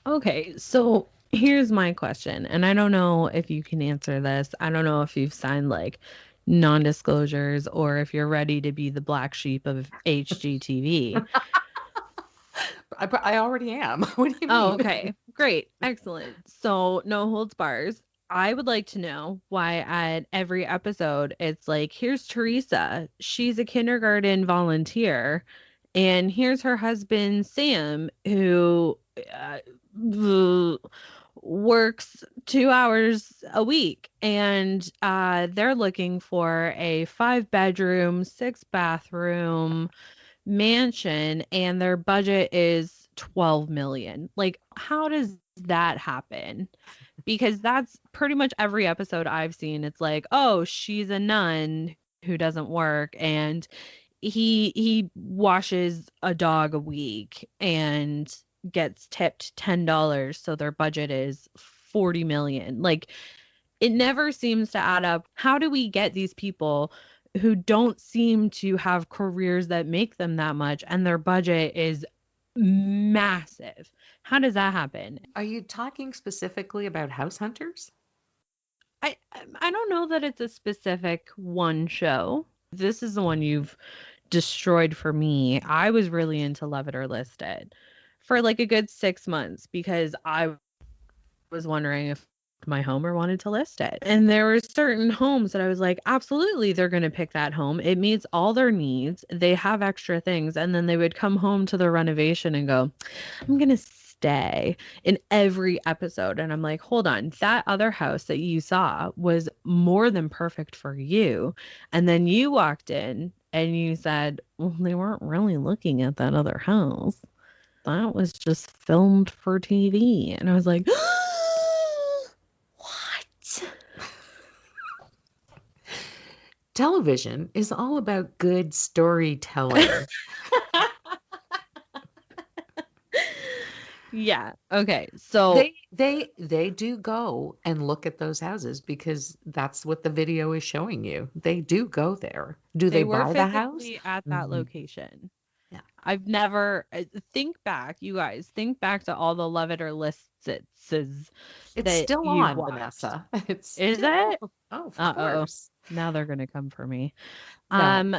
Okay, so here's my question, and I don't know if you can answer this. I don't know if you've signed like non-disclosures or if you're ready to be the black sheep of HGTV. I already am. What do you Oh, mean? okay. Great. Excellent. So, no holds bars. I would like to know why at every episode it's like, here's Teresa. She's a kindergarten volunteer. And here's her husband, Sam, who works 2 hours a week. And they're looking for a 5 bedroom, 6 bathroom mansion and their budget is 12 million. Like, how does that happen? Because that's pretty much every episode I've seen. It's like, oh, she's a nun who doesn't work and he washes a dog a week and gets tipped $10, so their budget is 40 million. Like, it never seems to add up. How do we get these people who don't seem to have careers that make them that much and their budget is massive? How does that happen? Are you talking specifically about house hunters? I don't know that it's a specific one show. This is the one you've destroyed for me. I was really into Love It or List It for like a good 6 months because I was wondering if my home or wanted to list it. And there were certain homes that I was like, absolutely, they're going to pick that home. It meets all their needs. They have extra things. And then they would come home to the renovation and go, I'm going to stay in every episode. And I'm like, hold on, that other house that you saw was more than perfect for you. And then you walked in and you said, well, they weren't really looking at that other house. That was just filmed for TV. And I was like, what? Television is all about good storytelling. Yeah. Okay. So They do go and look at those houses because that's what the video is showing you. They do go there. Do they they were buy the house? physically at that Mhm. location. Yeah. I've never think back, you guys, think back to all the Love It or Lists It's that still you've on, watched. Vanessa. It's Is it? still. Oh, of Uh-oh. course. Now they're gonna come for me. No. Um,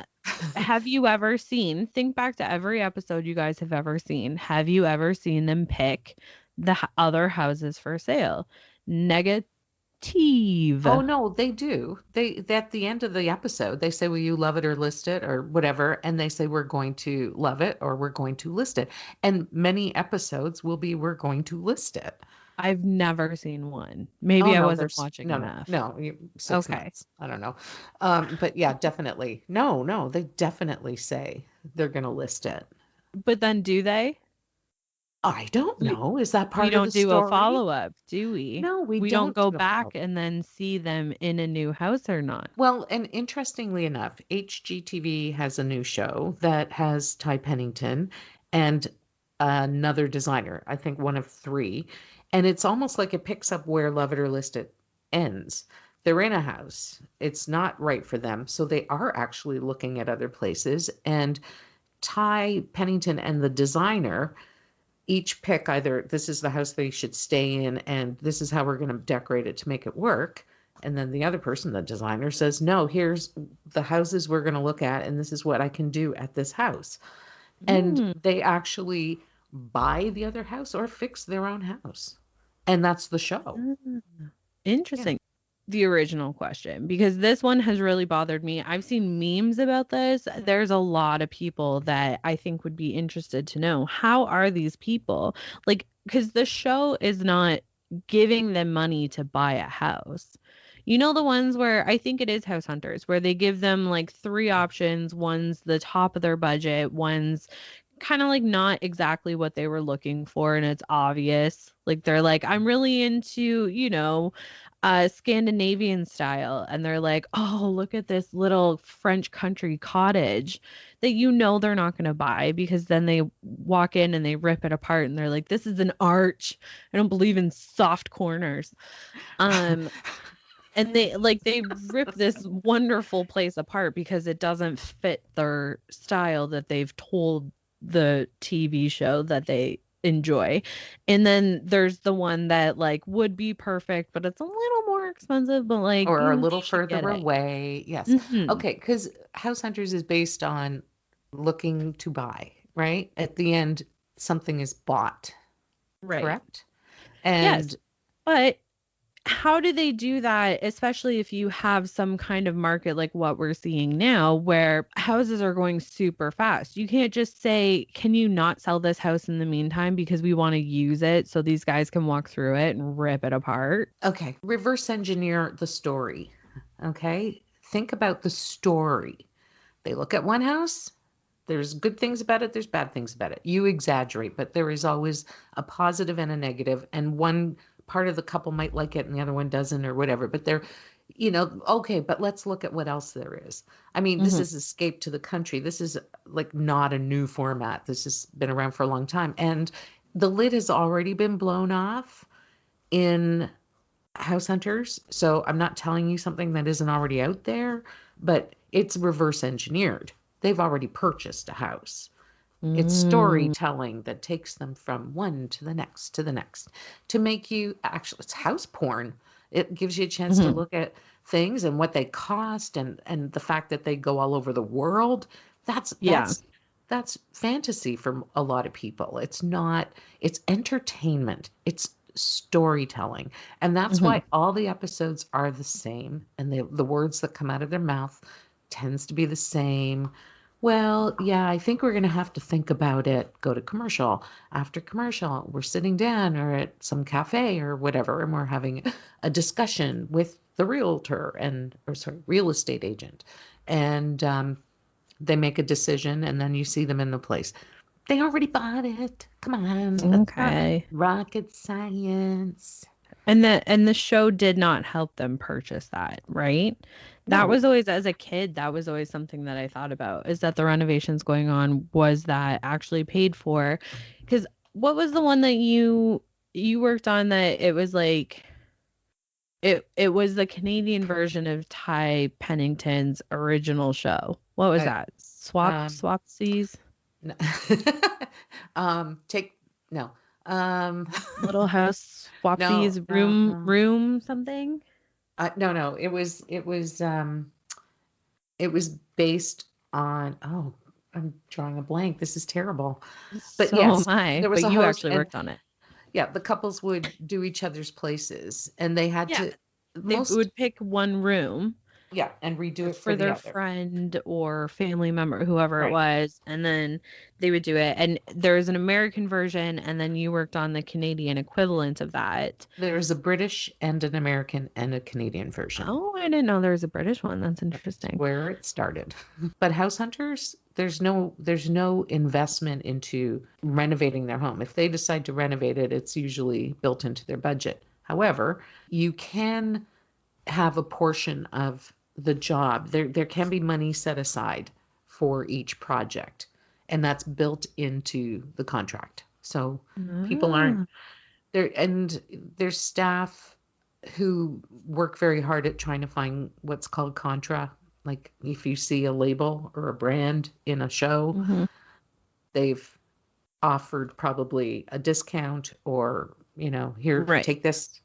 have you ever seen, think back to every episode you guys have ever seen. Have you ever seen them pick the other houses for sale? Negative. Oh no, they do. They at the end of the episode, they say, "Will you love it or list it or whatever?" And they say, "We're going to love it or we're going to list it." And many episodes will be, "We're going to list it." I've never seen one. Oh Maybe I no, wasn't there's watching no, no, enough. no. 6 months. Okay. I don't know. But yeah, definitely. No, no, they definitely say they're going to list it. But then do they? I don't We know. Is that we part of the don't do a story? follow-up, do we? No, we We don't don't go do a back follow. and then see them in a new house or not. Well, and interestingly enough, HGTV has a new show that has Ty Pennington and another designer, I think one of three. And it's almost like it picks up where Love It or List It ends. They're in a house. It's not right for them. So they are actually looking at other places. And Ty Pennington and the designer each pick either this is the house they should stay in and this is how we're going to decorate it to make it work. And then the other person, the designer, says, no, here's the houses we're going to look at, and this is what I can do at this house. And Mm, they actually buy the other house or fix their own house. And that's the show. mm. Yeah. Interesting. The original question, because this one has really bothered me. I've seen memes about this. There's a lot of people that I think would be interested to know, how are these people? Like, because the show is not giving them money to buy a house. You know, the ones where I think it is House Hunters, where they give them like three options. One's the top of their budget, one's kind of like not exactly what they were looking for, and it's obvious. Like they're like, I'm really into, Scandinavian style, and they're like, oh, look at this little French country cottage that they're not going to buy, because then they walk in and they rip it apart and they're like, this is an arch. I don't believe in soft corners. Um and they rip this wonderful place apart because it doesn't fit their style that they've told the TV show that they enjoy. And then there's the one that like would be perfect, but it's a little more expensive, but like Or a you little should get further it. away. Yes. Mhm. Okay, because House Hunters is based on looking to buy, right? At the end, something is bought, Right. correct? Yes. And But how do they do that, especially if you have some kind of market like what we're seeing now, where houses are going super fast? You can't just say, can you not sell this house in the meantime because we want to use it so these guys can walk through it and rip it apart? okay, reverse engineer the story. Okay, think about the story. They look at one house, there's good things about it, there's bad things about it. You exaggerate, but there is always a positive and a negative, and one part of the couple might like it and the other one doesn't or whatever. But they're, okay, but let's look at what else there is. I mean, this Hmm. is Escape to the Country. This is like not a new format. This has been around for a long time. And the lid has already been blown off in House Hunters. So I'm not telling you something that isn't already out there, but it's reverse engineered. They've already purchased a house. It's Mm. storytelling that takes them from one to the next to make you actually, it's house porn. It gives you a chance to Hmm. look at things and what they cost and the fact that they go all over the world. That's Yeah. that's that's fantasy for a lot of people. It's not, it's entertainment. It's storytelling. And that's Hmm. why all the episodes are the same and the words that come out of their mouth tends to be the same. Well, yeah, I think we're going to have to think about it. Go to commercial. After commercial, we're sitting down or at some cafe or whatever, and we're having a discussion with the realtor or sorry, real estate agent. And they make a decision, and then you see them in the place. They already bought it. Come on, that's not Okay. rocket science. And the show did not help them purchase that, right? That No, was always, as a kid, that was always something that I thought about, is that the renovations going on was that actually paid for? Because what was the one that you worked on that it was like it was the Canadian version of Ty Pennington's original show. What was I, that? um, Swapsies? no. Take no. Um, Little House no, Swapsies no, no. room something? No, no. It was based on, oh, I'm drawing a blank. This is terrible. But So am yes, I, there was but a you host actually and worked on it. yeah, the couples would do each other's places and they had Yeah, to they most, would pick one room yeah, and redo it for for the their other. friend or family member, whoever it Right. was, and then they would do it. And there's an American version, and then you worked on the Canadian equivalent of that. There's a British and an American and a Canadian version. Oh, I didn't know there was a British one. That's That's interesting. where it started. But house hunters, there's no investment into renovating their home. If they decide to renovate it, it's usually built into their budget. However, you can have a portion of the job. There can be money set aside for each project, and that's built into the contract. So people aren't Ah. there, and there's staff who work very hard at trying to find what's called contra. Like if you see a label or a brand in a show, Hmm. they've offered probably a discount or, here, Right. take this.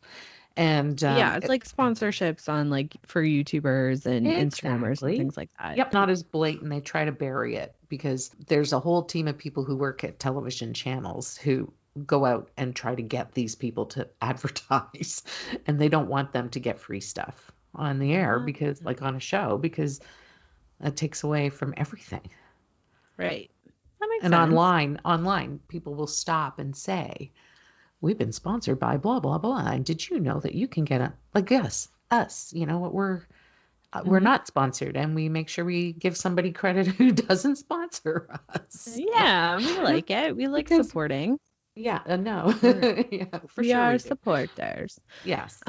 And Yeah, it's like sponsorships on like for YouTubers and Instagrammers and exactly. things like that. Yep, not as blatant. They try to bury it because there's a whole team of people who work at television channels who go out and try to get these people to advertise. And they don't want them to get free stuff on the air Ah. because, like on a show, because that takes away from everything. Right. That makes And sense. online, people will stop and say, "We've been sponsored by blah blah blah." And did you know that you can get a like us, what we're we're not sponsored, and we make sure we give somebody credit who doesn't sponsor us. Yeah, we like it. We like Because supporting. yeah, no, We're, yeah, for we sure we are do. supporters. Yes.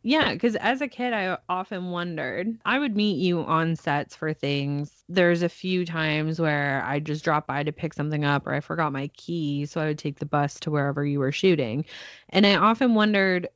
Yeah, because as a kid, I often wondered, I would meet you on sets for things. There's a few times where I just dropped by to pick something up or I forgot my key, so I would take the bus to wherever you were shooting. And I often wondered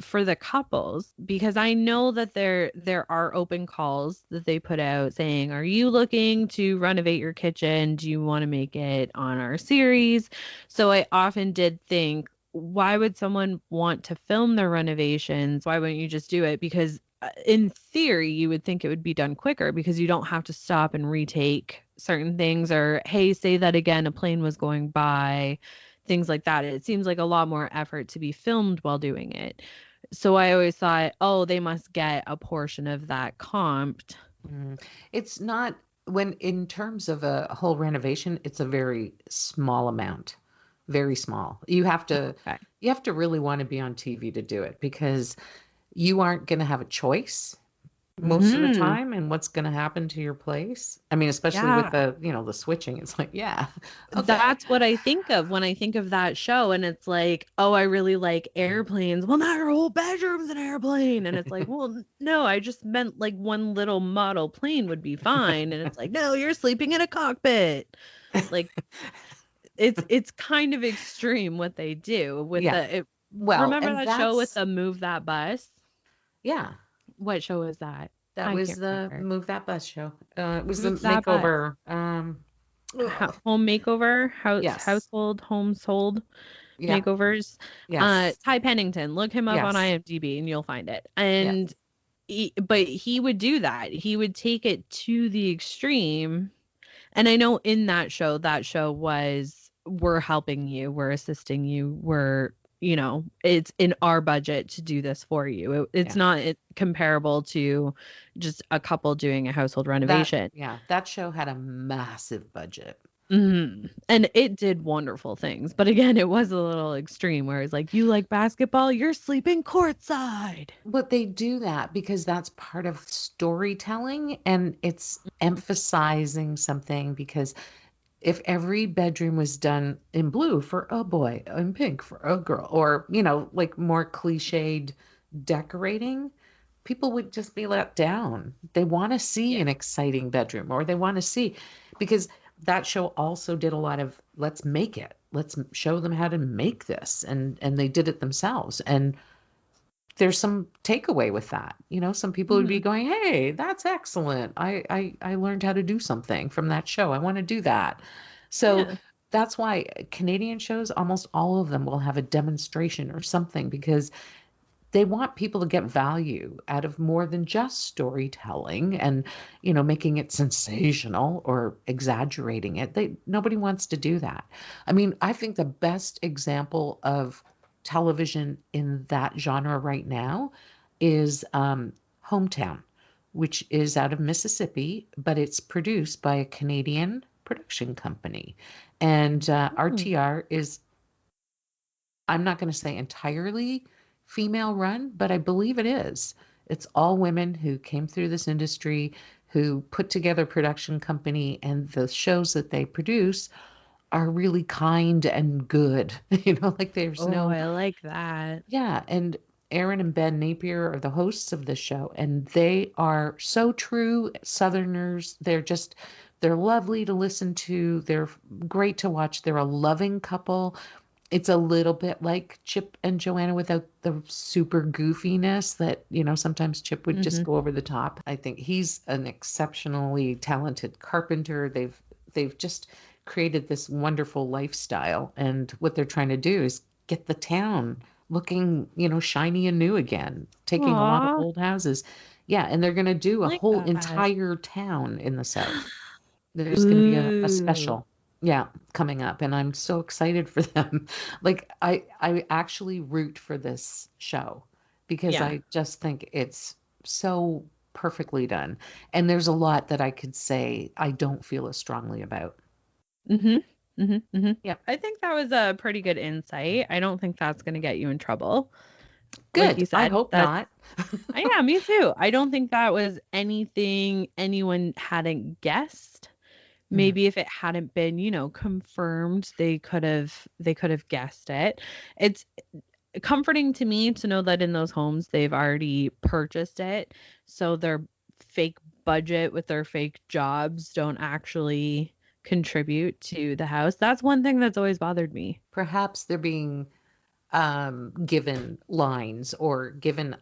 for the couples, because I know that there are open calls that they put out saying, "Are you looking to renovate your kitchen? Do you want to make it on our series?" So I often did think, why would someone want to film their renovations? Why wouldn't you just do it? Because in theory, you would think it would be done quicker because you don't have to stop and retake certain things or, hey, say that again, a plane was going by, things like that. It seems like a lot more effort to be filmed while doing it. So I always thought, oh, they must get a portion of that comped. It's not when in terms of a whole renovation, it's a very small amount. Very small. Okay. You have to really want to be on TV to do it because you aren't going to have a choice most of the Hmm. time and what's going to happen to your place. I mean, especially with Yeah. the switching. It's like, yeah. Okay. That's what I think of when I think of that show. And it's like, oh, I really like airplanes. Well, not your whole bedroom's an airplane. And it's like, well, no, I just meant like one little model plane would be fine. And it's like, no, you're sleeping in a cockpit. Like it's kind of extreme what they do with Yeah. Well, remember and that show with that's the Move That Bus? yeah, What show was that? that I was can't the remember. Move That Bus show. It was the Move That Bus. makeover. Ugh. Home makeover, Yes. household, homesold Yeah. makeovers. Yes. Ty Pennington, look him up on Yes. IMDb and you'll find it. Yes. And but he would do that. He would take it to the extreme. And I know in that show was, we're helping you, we're assisting you, it's in our budget to do this for you. It's Yeah. not comparable to just a couple doing a household renovation. That show had a massive budget. And it did wonderful things. But again, it was a little extreme where it's like, you like basketball, you're sleeping courtside. But they do that because that's part of storytelling and it's emphasizing something because if every bedroom was done in blue for a boy and pink for a girl or like more cliched decorating, people would just be let down. They want to see Yeah. an exciting bedroom or they want to see because that show also did a lot of let's make it. Let's show them how to make this and they did it themselves. And there's some takeaway with that. Some people would be Mhm. going, "Hey, that's excellent. I learned how to do something from that show. I want to do that." So Yeah. that's why Canadian shows, almost all of them will have a demonstration or something because they want people to get value out of more than just storytelling and making it sensational or exaggerating it. Nobody wants to do that. I mean, I think the best example of television in that genre right now is Hometown, which is out of Mississippi, but it's produced by a Canadian production company. And Mm. RTR is, I'm not going to say entirely female run, but I believe it is. It's all women who came through this industry, who put together a production company, and the shows that they produce are really kind and good. Like there's Oh, no, I like that. yeah. And Aaron and Ben Napier are the hosts of the show, and they are so true Southerners. They're lovely to listen to. They're great to watch. They're a loving couple. It's a little bit like Chip and Joanna without the super goofiness that, sometimes Chip would just Hmm. go over the top. I think he's an exceptionally talented carpenter. They've just created this wonderful lifestyle. And what they're trying to do is get the town looking, shiny and new again, taking a lot of Aw, old houses. Yeah, and they're going to do a I like whole that. entire town in the South. There's going to be a Ooh. special, yeah, coming up, and I'm so excited for them. Like I actually root for this show because Yeah. I just think it's so perfectly done. And there's a lot that I could say I don't feel as strongly about. Mhm. Mhm. Mhm. Yeah. I think that was a pretty good insight. I don't think that's going to get you in trouble. Like you Good. I said, hope that's not. yeah, me too. I don't think that was anything anyone hadn't guessed. Mm. Maybe if it hadn't been, confirmed, they could have guessed it. It's comforting to me to know that in those homes they've already purchased it, so their fake budget with their fake jobs don't actually contribute to the house. That's one thing that's always bothered me. Perhaps they're being given lines or given,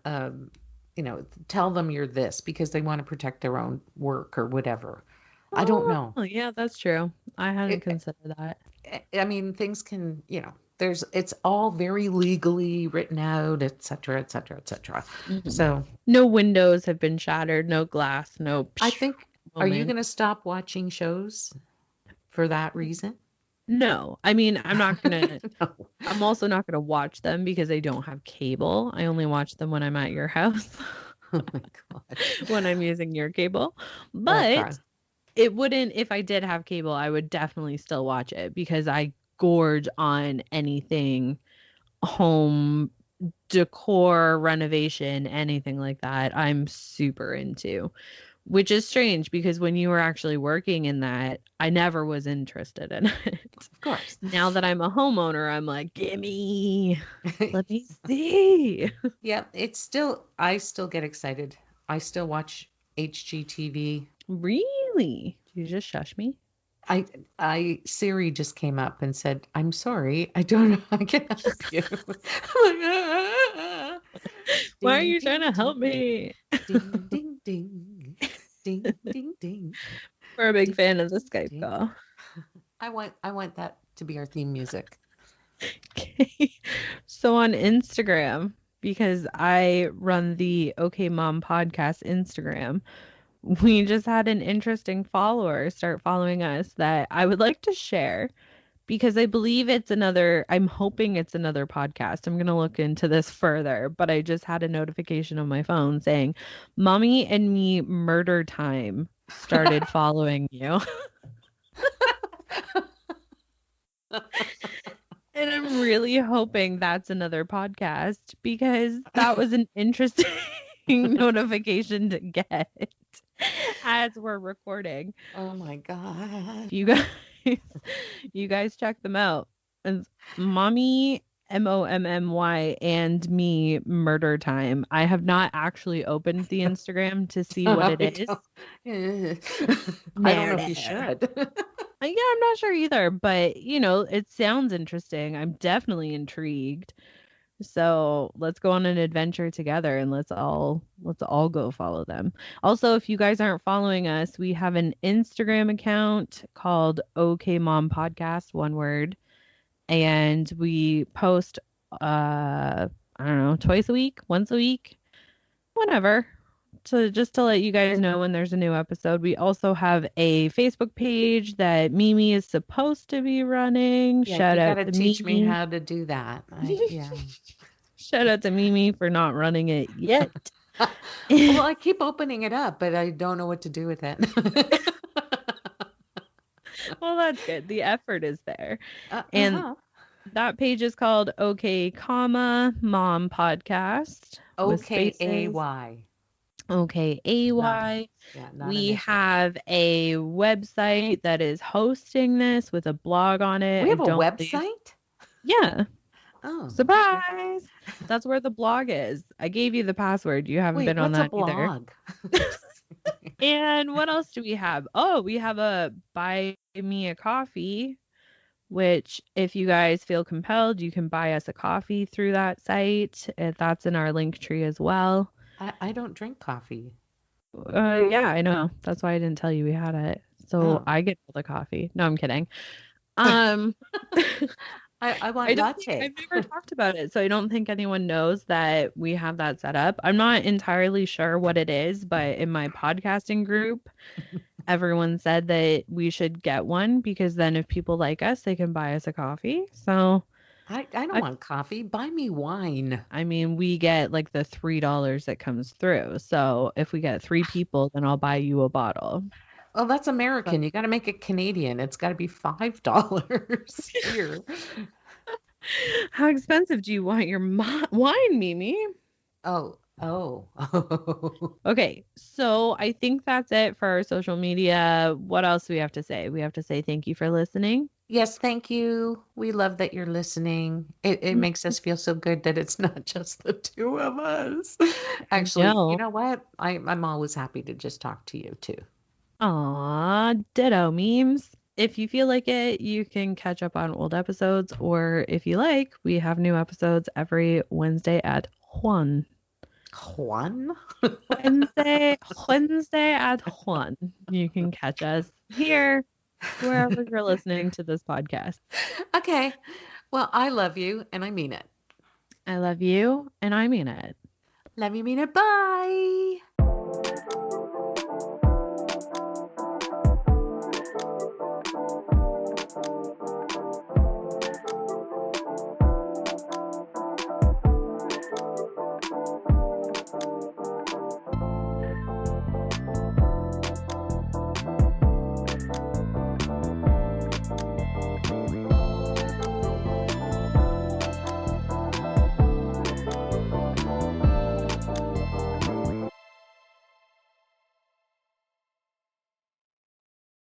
tell them you're this because they want to protect their own work or whatever. I don't Oh, know. yeah, that's true. I hadn't It, considered that. I mean, things can, it's all very legally written out, et cetera, et cetera, et cetera. Mhm. So No windows have been shattered, no glass, no I think, are you moment. going to stop watching shows for that reason? No, I mean, No. I'm also not gonna watch them because I don't have cable. I only watch them when I'm at your house, Oh my gosh. when I'm using your cable. Okay. But it wouldn't, if I did have cable, I would definitely still watch it because I gorge on anything home decor, renovation, anything like that. I'm super into. Which is strange because when you were actually working in that, I never was interested in it. Of course. Now that I'm a homeowner, I'm like, gimme, let me see. Yeah, I still get excited. I still watch HGTV. Really? Did you just shush me? I Siri just came up and said, "I'm sorry, I don't know how I can help you." I'm like, "Ah." Why are Ding you trying ding to help ding. me? Ding ding ding. Ding ding ding. We're a big Ding fan of the ding Skype ding. call. I want that to be our theme music. Okay. So on Instagram, because I run the OK Mom podcast Instagram, we just had an interesting follower start following us that I would like to share because I believe I'm hoping it's another podcast. I'm going to look into this further, but I just had a notification on my phone saying, Mommy and Me Murder Time started following you. And I'm really hoping that's another podcast because that was an interesting notification to get as we're recording. Oh my God. If you guys check them out. It's Mommy Mommy and Me Murder Time. I have not actually opened the Instagram to see what it I is. don't, I don't know if you Murder. should. Yeah, I'm not sure either, but it sounds interesting. I'm definitely intrigued. So let's go on an adventure together and let's all go follow them. Also, if you guys aren't following us, we have an Instagram account called OK Mom Podcast, one word, and we post I don't know, twice a week, once a week, whenever. So just to let you guys know when there's a new episode. We also have a Facebook page that Mimi is supposed to be running. Yeah, Shout you got out to to teach me Mimi. how to do that. Yeah. Shout out to Mimi for not running it yet. Well, I keep opening it up, but I don't know what to do with it. Well, that's good. The effort is there. And Uh-huh. that page is called OK, Mom Podcast with spaces. OKAY. OK, Not, AY. yeah, not We initials. have a website that is hosting this with a blog on it. We I have a don't believe. website? Yeah. Oh, okay. Surprise. That's where the blog is. I gave you the password. You haven't Wait, been on what's a that either. blog? And what else do we have? Oh, we have a buy me a coffee, which if you guys feel compelled, you can buy us a coffee through that site. That's in our link tree as well. I don't drink coffee. Yeah, I know. That's why I didn't tell you we had it. So Oh. I get all the coffee. No, I'm kidding. Um, I I want don't think latte. I've never talked about it, so I don't think anyone knows that we have that set up. I'm not entirely sure what it is, but in my podcasting group, everyone said that we should get one because then if people like us, they can buy us a coffee. So I don't I want coffee. Buy me wine. I mean, we get like the $3 that comes through. So if we get three people, then I'll buy you a bottle. Well, that's So American. You got to make it Canadian. It's got to be $5 here. How expensive do you want your wine, Mimi? Oh, oh. Okay, so I think that's it for our social media. What else do we have to say? We have to say thank you for listening. Yes, thank you. We love that you're listening. It Mm, makes us feel so good that it's not just the two of us. I Actually, you know. know what? I'm always happy to just talk to you too. Aw, ditto memes. If you feel like it, you can catch up on old episodes, or if you like, we have new episodes every Wednesday at 1. Juan? Wednesday, Wednesday at 1. You can catch us here, wherever you're listening to this podcast. Okay. Well, I love you and I mean it. I love you, and I mean it. Love you, mean it. Bye.